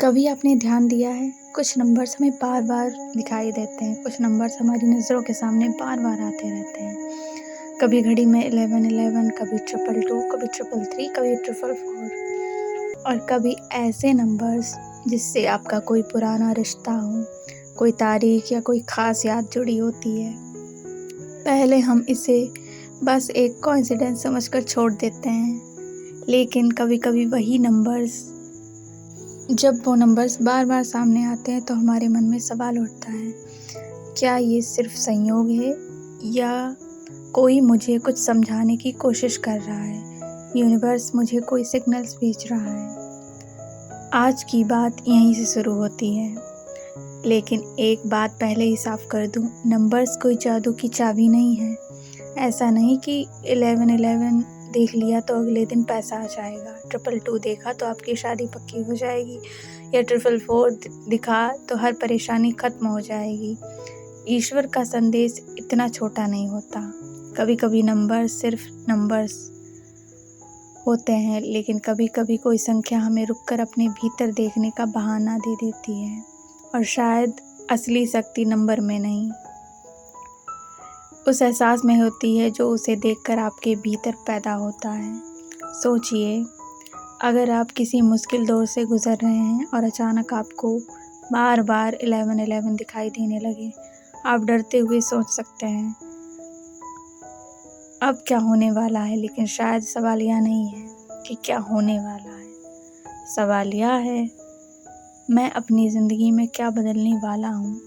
कभी आपने ध्यान दिया है, कुछ नंबर्स हमें बार-बार दिखाई देते हैं, कुछ नंबर्स हमारी नज़रों के सामने बार-बार आते रहते हैं। कभी घड़ी में 1111, कभी 222, कभी 333, कभी 444 और कभी ऐसे नंबर्स जिससे आपका कोई पुराना रिश्ता हो, कोई तारीख या कोई ख़ास याद जुड़ी होती है। पहले हम इसे बस एक कोइंसिडेंस समझकर छोड़ देते हैं, लेकिन कभी-कभी वही नंबर्स जब वो नंबर्स बार-बार सामने आते हैं तो हमारे मन में सवाल उठता है, क्या ये सिर्फ़ संयोग है या कोई मुझे कुछ समझाने की कोशिश कर रहा है? यूनिवर्स मुझे कोई सिग्नल्स भेज रहा है। आज की बात यहीं से शुरू होती है, लेकिन एक बात पहले ही साफ कर दूँ, नंबर्स कोई जादू की चाबी नहीं है। ऐसा नहीं कि 1111 देख लिया तो अगले दिन पैसा आ जाएगा, 222 देखा तो आपकी शादी पक्की हो जाएगी या 444 दिखा तो हर परेशानी ख़त्म हो जाएगी। ईश्वर का संदेश इतना छोटा नहीं होता। कभी कभी नंबर्स सिर्फ नंबर्स होते हैं, लेकिन कभी कभी कोई संख्या हमें रुककर अपने भीतर देखने का बहाना दे देती है, और शायद असली शक्ति नंबर में नहीं, उस एहसास में होती है जो उसे देखकर आपके भीतर पैदा होता है। सोचिए, अगर आप किसी मुश्किल दौर से गुज़र रहे हैं और अचानक आपको बार बार 1111 दिखाई देने लगे, आप डरते हुए सोच सकते हैं, अब क्या होने वाला है? लेकिन शायद सवाल यह नहीं है कि क्या होने वाला है। सवाल यह है, मैं अपनी ज़िंदगी में क्या बदलने वाला हूँ।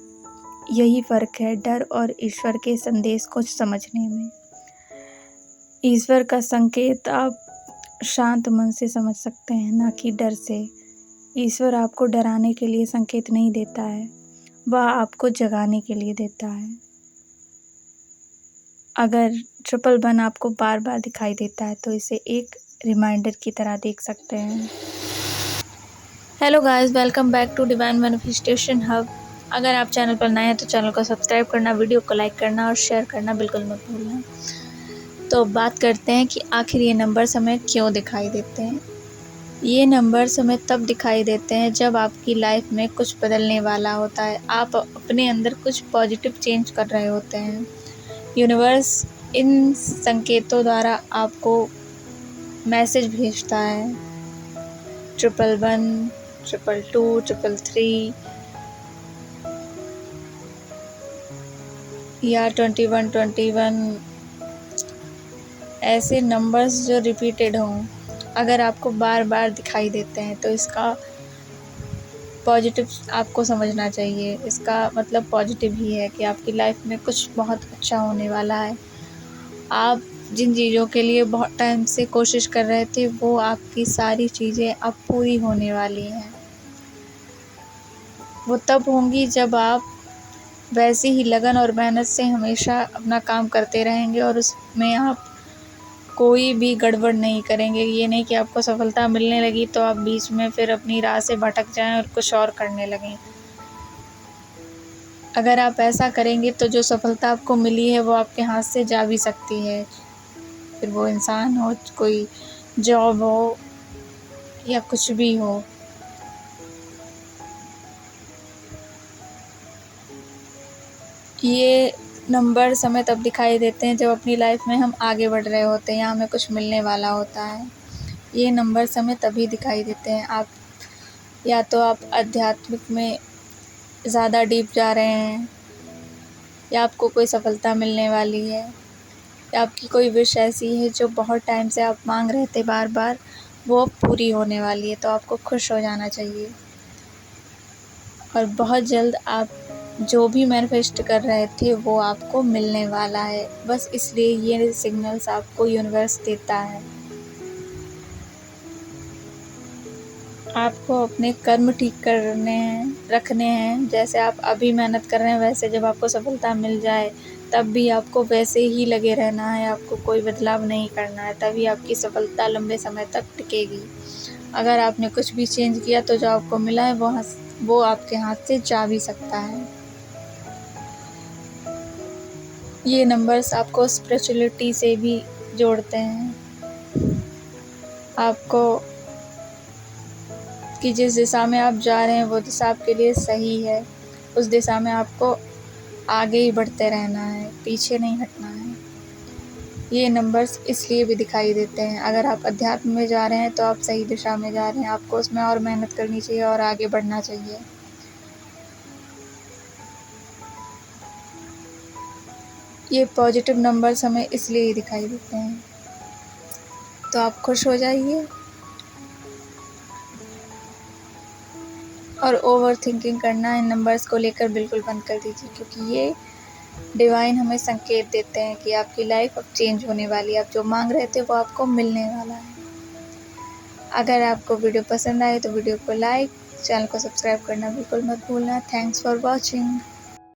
यही फ़र्क है डर और ईश्वर के संदेश को समझने में। ईश्वर का संकेत आप शांत मन से समझ सकते हैं, ना कि डर से। ईश्वर आपको डराने के लिए संकेत नहीं देता है, वह आपको जगाने के लिए देता है। अगर 111 आपको बार बार दिखाई देता है तो इसे एक रिमाइंडर की तरह देख सकते हैं। Hello guys, welcome back to divine manifestation hub. अगर आप चैनल पर नए हैं तो चैनल को सब्सक्राइब करना, वीडियो को लाइक करना और शेयर करना बिल्कुल मत भूलना। तो बात करते हैं कि आखिर ये नंबर्स हमें क्यों दिखाई देते हैं। ये नंबर्स हमें तब दिखाई देते हैं जब आपकी लाइफ में कुछ बदलने वाला होता है, आप अपने अंदर कुछ पॉजिटिव चेंज कर रहे होते हैं। यूनिवर्स इन संकेतों द्वारा आपको मैसेज भेजता है। 111, 222, 333 या 21, ऐसे नंबर्स जो रिपीटेड हों, अगर आपको बार बार दिखाई देते हैं तो इसका पॉजिटिव आपको समझना चाहिए। इसका मतलब पॉजिटिव ही है कि आपकी लाइफ में कुछ बहुत अच्छा होने वाला है। आप जिन चीज़ों के लिए बहुत टाइम से कोशिश कर रहे थे, वो आपकी सारी चीज़ें अब पूरी होने वाली हैं। वो तब होंगी जब आप वैसे ही लगन और मेहनत से हमेशा अपना काम करते रहेंगे और उसमें आप कोई भी गड़बड़ नहीं करेंगे। ये नहीं कि आपको सफलता मिलने लगी तो आप बीच में फिर अपनी राह से भटक जाएं और कुछ और करने लगें। अगर आप ऐसा करेंगे तो जो सफलता आपको मिली है वो आपके हाथ से जा भी सकती है, फिर वो इंसान हो, कोई जॉब हो या कुछ भी हो। ये नंबर्स हमें तब दिखाई देते हैं जब अपनी लाइफ में हम आगे बढ़ रहे होते हैं या हमें कुछ मिलने वाला होता है। ये नंबर्स हमें तभी दिखाई देते हैं आप या तो आप आध्यात्मिक में ज़्यादा डीप जा रहे हैं, या आपको कोई सफलता मिलने वाली है, या आपकी कोई विश ऐसी है जो बहुत टाइम से आप मांग रहे थे बार बार, वो अब पूरी होने वाली है, तो आपको खुश हो जाना चाहिए। और बहुत जल्द आप जो भी मैनिफेस्ट कर रहे थे वो आपको मिलने वाला है। बस इसलिए ये सिग्नल्स आपको यूनिवर्स देता है। आपको अपने कर्म ठीक करने हैं, रखने हैं। जैसे आप अभी मेहनत कर रहे हैं, वैसे जब आपको सफलता मिल जाए तब भी आपको वैसे ही लगे रहना है, आपको कोई बदलाव नहीं करना है, तभी आपकी सफलता लंबे समय तक टिकेगी। अगर आपने कुछ भी चेंज किया तो जो आपको मिला है वो आपके हाथ से जा भी सकता है। ये नंबर्स आपको स्पिरिचुअलिटी से भी जोड़ते हैं। आपको कि जिस दिशा में आप जा रहे हैं वो दिशा आपके लिए सही है। उस दिशा में आपको आगे ही बढ़ते रहना है, पीछे नहीं हटना है। ये नंबर्स इसलिए भी दिखाई देते हैं, अगर आप अध्यात्म में जा रहे हैं तो आप सही दिशा में जा रहे हैं, आपको उसमें और मेहनत करनी चाहिए और आगे बढ़ना चाहिए। ये पॉजिटिव नंबर्स हमें इसलिए ही दिखाई देते हैं। तो आप खुश हो जाइए और ओवर थिंकिंग करना इन नंबर्स को लेकर बिल्कुल बंद कर दीजिए, क्योंकि ये डिवाइन हमें संकेत देते हैं कि आपकी लाइफ अब चेंज होने वाली है। आप जो मांग रहे थे वो आपको मिलने वाला है। अगर आपको वीडियो पसंद आए तो वीडियो को लाइक, चैनल को सब्सक्राइब करना बिल्कुल मत भूलना। Thanks for watching.